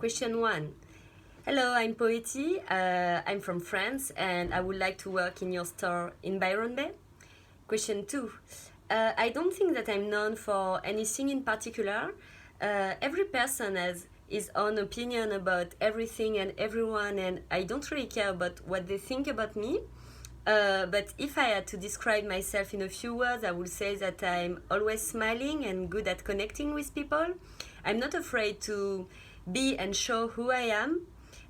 Question 1. Hello, I'm Poeti. I'm from France and I would like to work in your store in Byron Bay. Question 2. I don't think that I'm known for anything in particular. Every person has his own opinion about everything and everyone, and I don't really care about what they think about me. But if I had to describe myself in a few words, I would say that I'm always smiling and good at connecting with people. I'm not afraid to be and show who I am.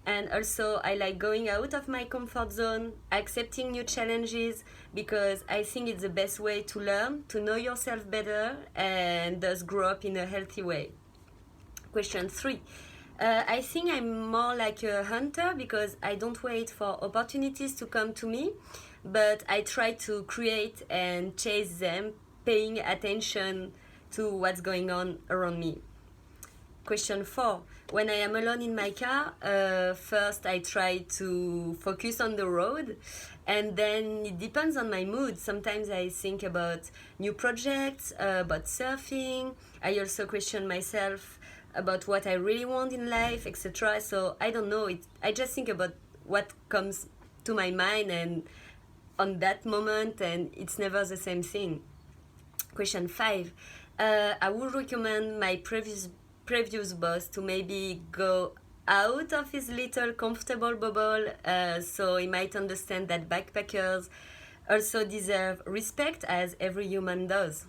And also, I like going out of my comfort zone, accepting new challenges, because I think it's the best way to learn, to know yourself better, and thus grow up in a healthy way. Question 3. I think I'm more like a hunter because I don't wait for opportunities to come to me, but I try to create and chase them, paying attention to what's going on around me. Question 4. When I am alone in my car, first I try to focus on the road, and then it depends on my mood. Sometimes I think about new projects, about surfing. I also question myself about what I really want in life, etc. So I don't know, I just think about what comes to my mind and on that moment, and it's never the same thing. Question 5. I would recommend my previous boss to maybe go out of his little comfortable bubble, so he might understand that backpackers also deserve respect as every human does.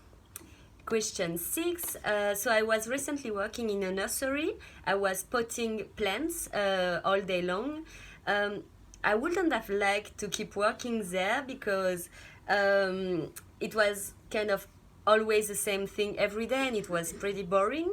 Question 6. So I was recently working in a nursery. I was potting plants all day long. I wouldn't have liked to keep working there because it was kind of always the same thing every day and it was pretty boring.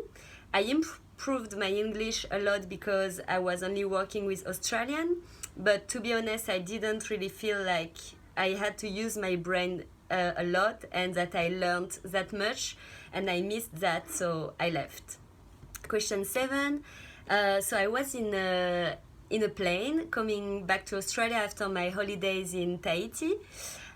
I improved my English a lot because I was only working with Australian, but to be honest, I didn't really feel like I had to use my brain a lot and that I learned that much, and I missed that, so I left. Question 7. So I was in a plane coming back to Australia after my holidays in Tahiti.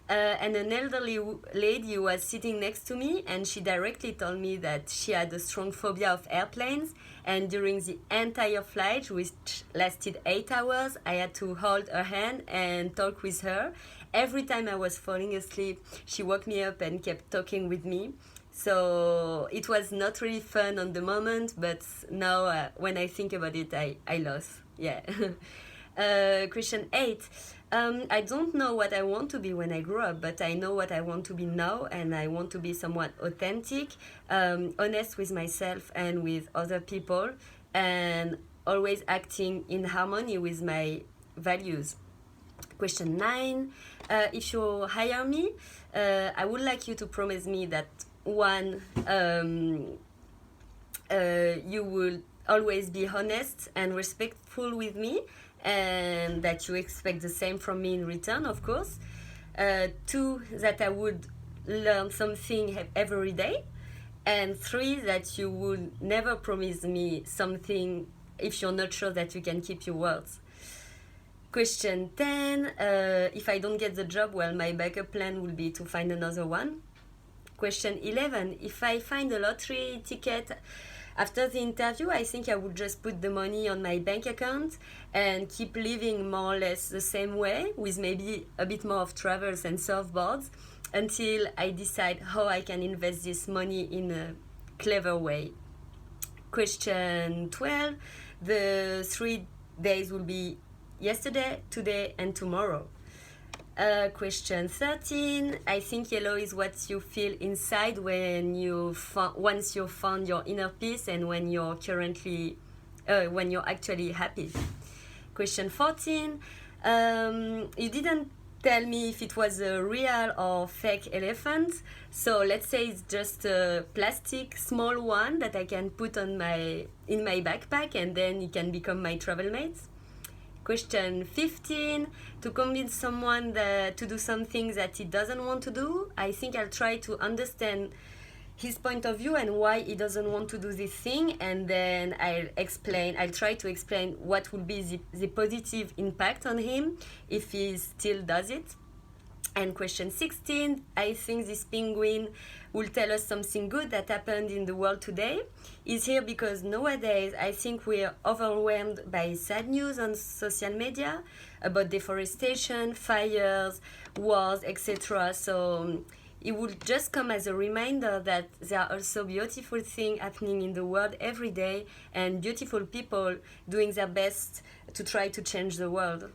And an elderly lady was sitting next to me, and she directly told me that she had a strong phobia of airplanes, and during the entire flight, which lasted 8 hours, I had to hold her hand and talk with her. Every time I was falling asleep, she woke me up and kept talking with me. So it was not really fun on the moment, but now when I think about it, I lost. Yeah. Question 8. I don't know what I want to be when I grow up, but I know what I want to be now, and I want to be somewhat authentic, honest with myself and with other people, and always acting in harmony with my values. Question 9. If you hire me, I would like you to promise me that one, you will always be honest and respectful with me, and that you expect the same from me in return, of course. 2, that I would learn something every day. And 3, that you would never promise me something if you're not sure that you can keep your words. Question 10. If I don't get the job, well, my backup plan will be to find another one. Question 11. If I find a lottery ticket after the interview, I think I would just put the money on my bank account and keep living more or less the same way, with maybe a bit more of travels and surfboards, until I decide how I can invest this money in a clever way. Question 12. The 3 days will be yesterday, today, and tomorrow. Question 13. I think yellow is what you feel inside when once you found your inner peace and when you're actually happy. Question 14. You didn't tell me if it was a real or fake elephant, so let's say it's just a plastic small one that I can put in my backpack, and then it can become my travel mate. Question 15. To convince someone to do something that he doesn't want to do, I think I'll try to understand his point of view and why he doesn't want to do this thing, and then I'll try to explain what will be the positive impact on him if he still does it. And question 16, I think this penguin will tell us something good that happened in the world today. Is here because nowadays I think we're overwhelmed by sad news on social media about deforestation, fires, wars, etc. So it would just come as a reminder that there are also beautiful things happening in the world every day and beautiful people doing their best to try to change the world.